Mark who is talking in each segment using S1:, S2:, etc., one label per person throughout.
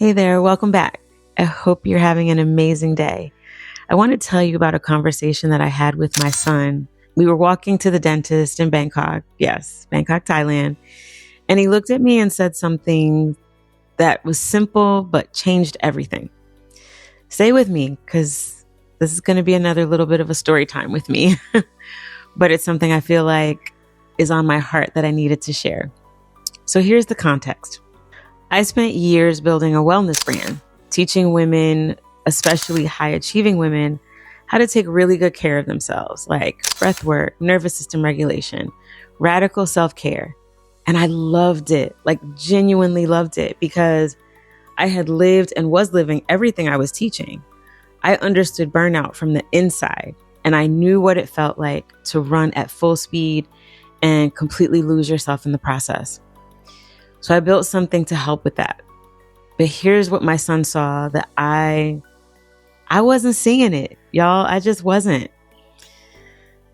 S1: Hey there, welcome back. I hope you're having an amazing day. I want to tell you about a conversation that I had with my son. We were walking to the dentist in Bangkok, yes, Bangkok, Thailand, and he looked at me and said something that was simple but changed everything. Stay with me because this is going to be another little bit of a story time with me, but it's something I feel like is on my heart that I needed to share. So here's the context. I spent years building a wellness brand, teaching women, especially high achieving women, how to take really good care of themselves, like breath work, nervous system regulation, radical self-care. And I loved it, like genuinely loved it, because I had lived and was living everything I was teaching. I understood burnout from the inside, and I knew what it felt like to run at full speed and completely lose yourself in the process. So I built something to help with that. But here's what my son saw that I wasn't seeing it, y'all. I just wasn't.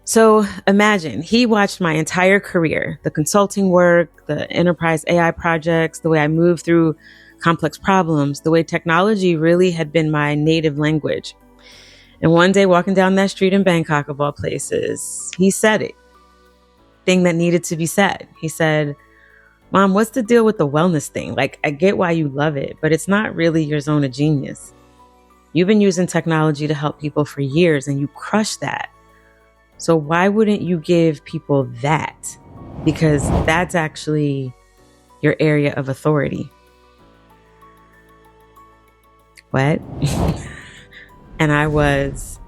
S1: So imagine he watched my entire career, the consulting work, the enterprise AI projects, the way I moved through complex problems, the way technology really had been my native language. And one day walking down that street in Bangkok, of all places, he said it, thing that needed to be said. He said, "Mom, what's the deal with the wellness thing? Like, I get why you love it, but it's not really your zone of genius. You've been using technology to help people for years and you crush that. So why wouldn't you give people that? Because that's actually your area of authority." What? And I was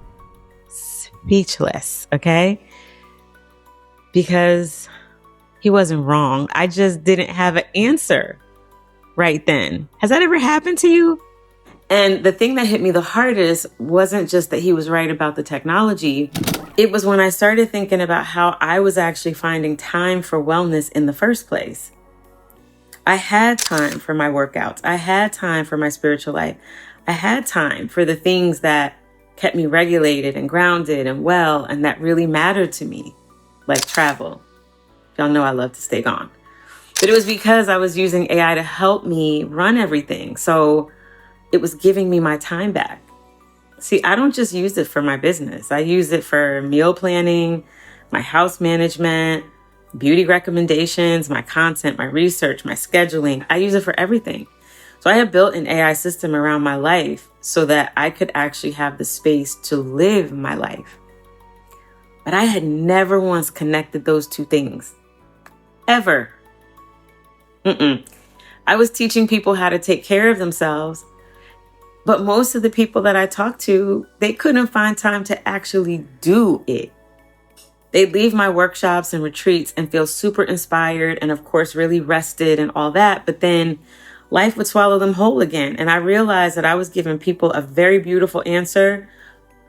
S1: speechless, okay? Because he wasn't wrong. I just didn't have an answer right then. Has that ever happened to you? And the thing that hit me the hardest wasn't just that he was right about the technology. It was when I started thinking about how I was actually finding time for wellness in the first place. I had time for my workouts. I had time for my spiritual life. I had time for the things that kept me regulated and grounded and well, and that really mattered to me, like travel. Y'all know I love to stay gone. But it was because I was using AI to help me run everything. So it was giving me my time back. See, I don't just use it for my business. I use it for meal planning, my house management, beauty recommendations, my content, my research, my scheduling. I use it for everything. So I have built an AI system around my life so that I could actually have the space to live my life. But I had never once connected those two things. Ever. I was teaching people how to take care of themselves, but most of the people that I talked to, they couldn't find time to actually do it. They'd leave my workshops and retreats and feel super inspired and of course really rested and all that, but then life would swallow them whole again. And I realized that I was giving people a very beautiful answer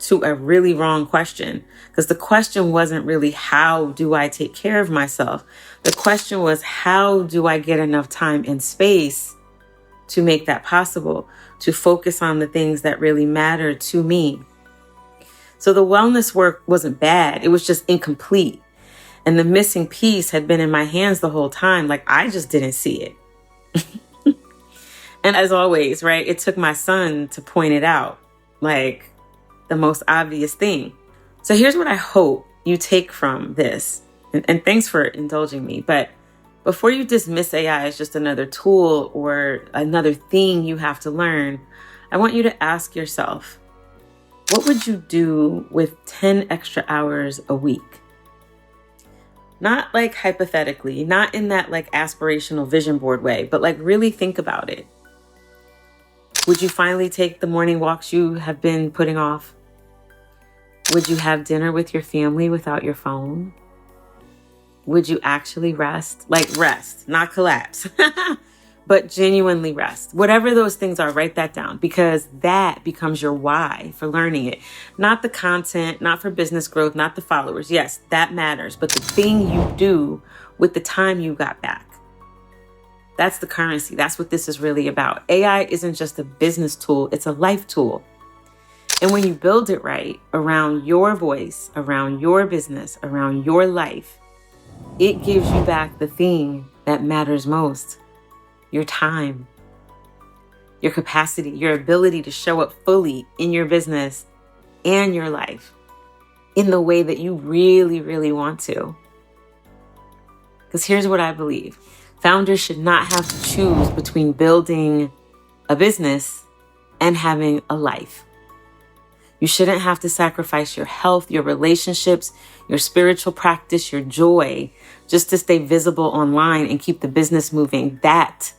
S1: to a really wrong question, because the question wasn't really how do I take care of myself? The question was, how do I get enough time and space to make that possible, to focus on the things that really matter to me? So the wellness work wasn't bad. It was just incomplete. And the missing piece had been in my hands the whole time. Like, I just didn't see it. And as always, right, it took my son to point it out, like the most obvious thing. So here's what I hope you take from this. And thanks for indulging me. But before you dismiss AI as just another tool or another thing you have to learn, I want you to ask yourself, what would you do with 10 extra hours a week? Not like hypothetically, not in that like aspirational vision board way, but like really think about it. Would you finally take the morning walks you have been putting off? Would you have dinner with your family without your phone? Would you actually rest? Like rest, not collapse, but genuinely rest. Whatever those things are, write that down, because that becomes your why for learning it. Not the content, not for business growth, not the followers. Yes, that matters. But the thing you do with the time you got back. That's the currency. That's what this is really about. AI isn't just a business tool. It's a life tool. And when you build it right around your voice, around your business, around your life, it gives you back the thing that matters most, your time. your capacity, your ability to show up fully in your business and your life in the way that you really, really want to. Because here's what I believe. Founders should not have to choose between building a business and having a life. You shouldn't have to sacrifice your health, your relationships, your spiritual practice, your joy, just to stay visible online and keep the business moving. That,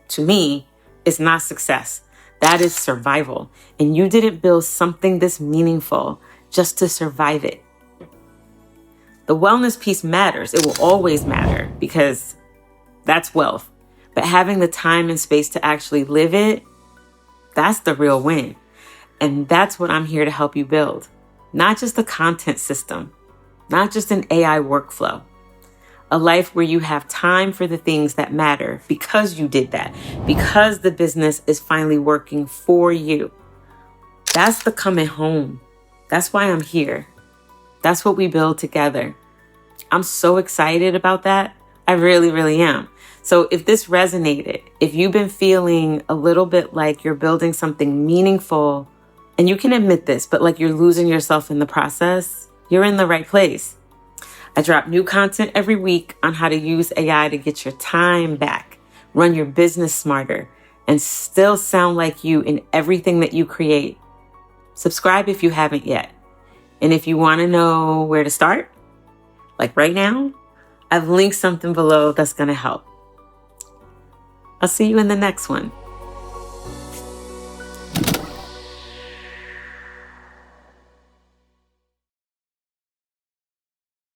S1: to me, is not success. That is survival. And you didn't build something this meaningful just to survive it. The wellness piece matters. It will always matter because that's wealth. But having the time and space to actually live it, that's the real win. And that's what I'm here to help you build. Not just a content system, not just an AI workflow. A life where you have time for the things that matter because you did that, because the business is finally working for you. That's the coming home. That's why I'm here. That's what we build together. I'm so excited about that. I really, really am. So if this resonated, if you've been feeling a little bit like you're building something meaningful, and you can admit this, but like you're losing yourself in the process, you're in the right place. I drop new content every week on how to use AI to get your time back, run your business smarter, and still sound like you in everything that you create. Subscribe if you haven't yet. And if you want to know where to start, like right now, I've linked something below that's going to help. I'll see you in the next one.